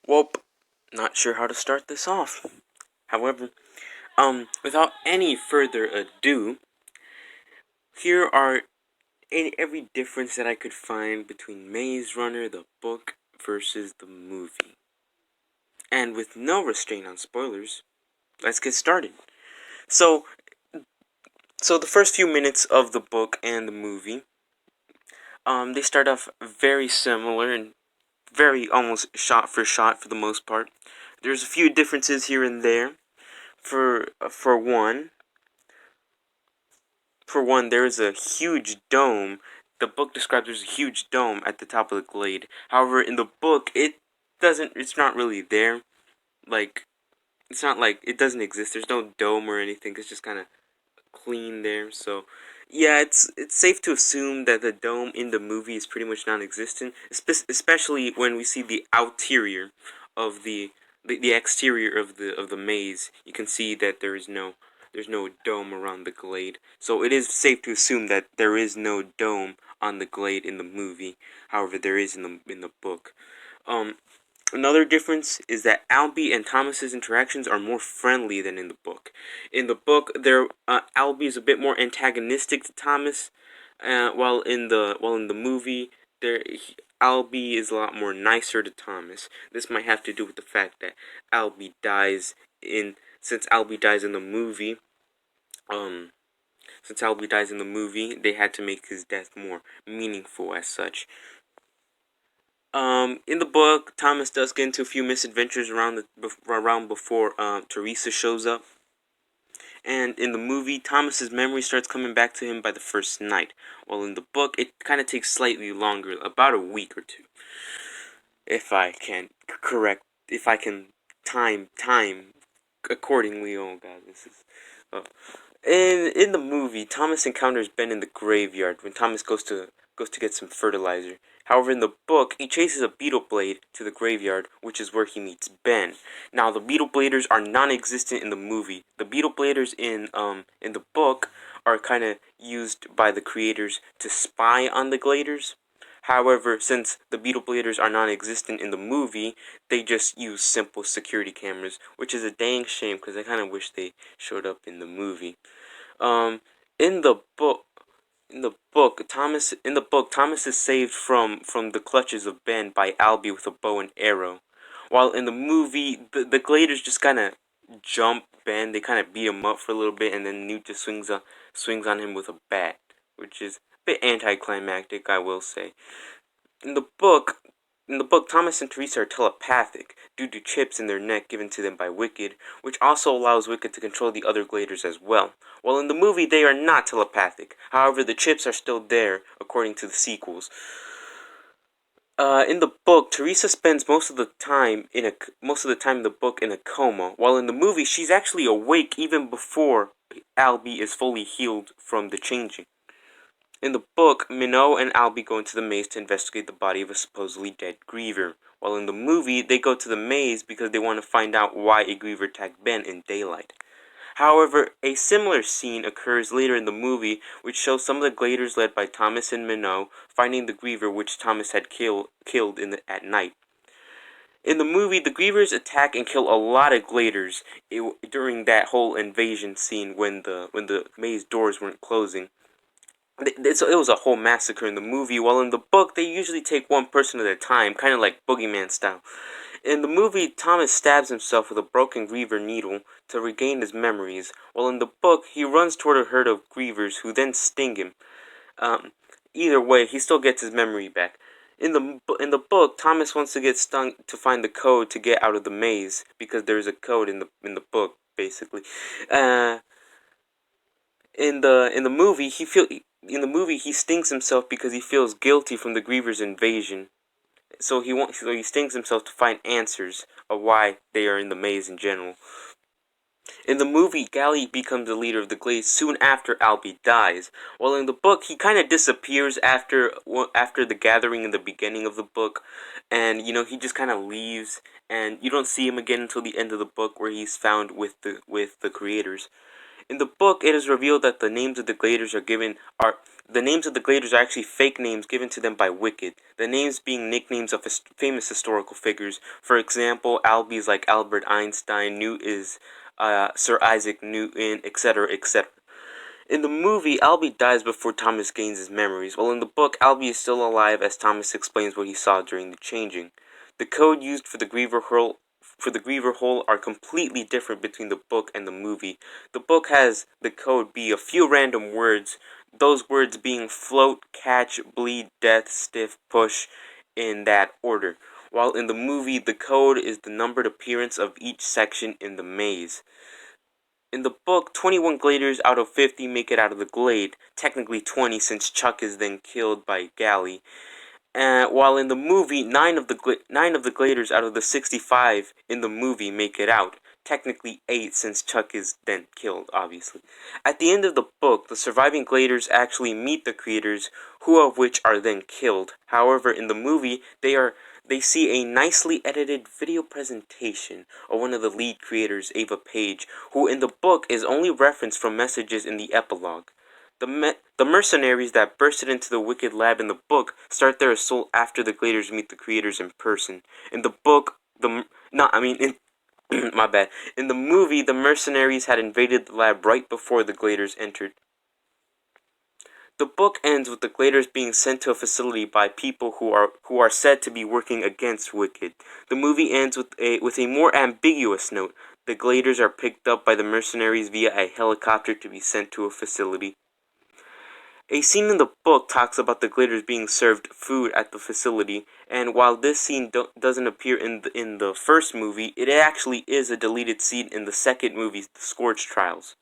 Well, not sure how to start this off. However, without any further ado, here are every difference that I could find between Maze Runner, the book, versus the movie. And with no restraint on spoilers, let's get started. So, so the first few minutes of the book and the movie, they start off very similar and very almost shot for shot for the most part. There's a few differences here and there. For one, there is a huge dome. The book describes there's a huge dome at the top of the glade. However, in the book, it's not really there. Like, it's not like it doesn't exist. There's no dome or anything. It's just kind of clean there. So, yeah, it's safe to assume that the dome in the movie is pretty much non-existent, especially when we see the outerior of the exterior of the maze. You can see that there's no dome around the glade. So it is safe to assume that there is no dome on the glade in the movie. However, there is in the book. Um, Another difference is that Albie and Thomas's interactions are more friendly than in the book. In the book, Albie is a bit more antagonistic to Thomas, while in the movie, Albie is a lot more nicer to Thomas. This might have to do with the fact that Albie dies in since Albie dies in the movie. Um, since Albie dies in the movie, they had to make his death more meaningful as such. In the book, Thomas does get into a few misadventures around before Teresa shows up. And in the movie, Thomas's memory starts coming back to him by the first night. While in the book, it kind of takes slightly longer, about a week or two. If I can time accordingly. Oh god, this is. Oh. In the movie, Thomas encounters Ben in the graveyard when Thomas goes to get some fertilizer. However, in the book, he chases a beetle blade to the graveyard, which is where he meets Ben. Now, the beetle bladers are non-existent in the movie. The beetle bladers in the book are kind of used by the creators to spy on the gladers. However, since the beetle bladers are non-existent in the movie, they just use simple security cameras, which is a dang shame because I kind of wish they showed up in the movie. Um, in the book, Thomas is saved from the clutches of Ben by Albie with a bow and arrow, while in the movie, the Gladers just kind of jump Ben. They kind of beat him up for a little bit, and then Newt just swings on him with a bat, which is a bit anticlimactic, I will say. In the book, Thomas and Teresa are telepathic due to chips in their neck given to them by Wicked, which also allows Wicked to control the other Gladers as well. While in the movie, they are not telepathic. However, the chips are still there, according to the sequels. In the book, Teresa spends most of the time in the book in a coma, while in the movie, she's actually awake even before Albie is fully healed from the changing. In the book, Minot and Albie go into the maze to investigate the body of a supposedly dead Griever, while in the movie, they go to the maze because they want to find out why a Griever attacked Ben in daylight. However, a similar scene occurs later in the movie, which shows some of the Gladers led by Thomas and Minot finding the Griever which Thomas had killed at night. In the movie, the Grievers attack and kill a lot of Gladers during that whole invasion scene when the maze doors weren't closing. It was a whole massacre in the movie, while in the book, they usually take one person at a time, kind of like Boogeyman style. In the movie, Thomas stabs himself with a broken Griever needle to regain his memories, while in the book, he runs toward a herd of Grievers who then sting him. Either way, he still gets his memory back. In the book, Thomas wants to get stung to find the code to get out of the maze because there is a code in the book, basically. Uh, in the movie, he stings himself because he feels guilty from the Grievers' invasion. So he stings himself to find answers of why they are in the maze in general. In the movie, Gally becomes the leader of the Glade soon after Albie dies, while in the book, he kind of disappears after the gathering in the beginning of the book, and he just kind of leaves, and you don't see him again until the end of the book, where he's found with the creators. In the book, it is revealed that the names of the Gladers are actually fake names given to them by Wicked. The names being nicknames of famous historical figures. For example, Albie is like Albert Einstein, Newt is Sir Isaac Newton, etc., etc. In the movie, Albie dies before Thomas gains his memories, while in the book, Albie is still alive as Thomas explains what he saw during the changing. The code used for the Griever Hole are completely different between the book and the movie. The book has the code be a few random words, those words being float, catch, bleed, death, stiff, push, in that order. While in the movie, the code is the numbered appearance of each section in the maze. In the book, 21 Gladers out of 50 make it out of the glade, technically 20 since Chuck is then killed by Gally. While in the movie, 9 of the Gladers out of the 65 in the movie make it out, technically 8 since Chuck is then killed, obviously. At the end of the book, the surviving Gladers actually meet the creators, who of which are then killed. However, in the movie, they see a nicely edited video presentation of one of the lead creators, Ava Page, who in the book is only referenced from messages in the epilogue. The mercenaries that bursted into the Wicked lab in the book start their assault after the Gladers meet the creators in person. In the book, my bad. In the movie, the mercenaries had invaded the lab right before the Gladers entered. The book ends with the Gladers being sent to a facility by people who are said to be working against Wicked. The movie ends with a more ambiguous note. The Gladers are picked up by the mercenaries via a helicopter to be sent to a facility. A scene in the book talks about the Gladers being served food at the facility, and while this scene doesn't appear in the first movie, it actually is a deleted scene in the second movie, The Scourge Trials.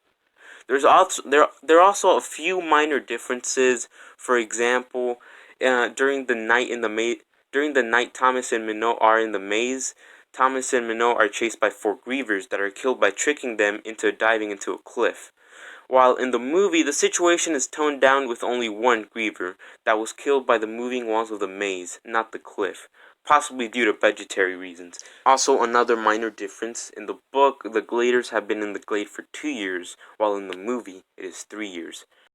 There are also a few minor differences. For example, during the night Thomas and Minot are in the maze. Thomas and Minot are chased by 4 Grievers that are killed by tricking them into diving into a cliff. While in the movie, the situation is toned down with only 1 Griever that was killed by the moving walls of the maze, not the cliff, possibly due to budgetary reasons. Also, another minor difference, in the book, the Gladers have been in the glade for 2 years, while in the movie, it is 3 years.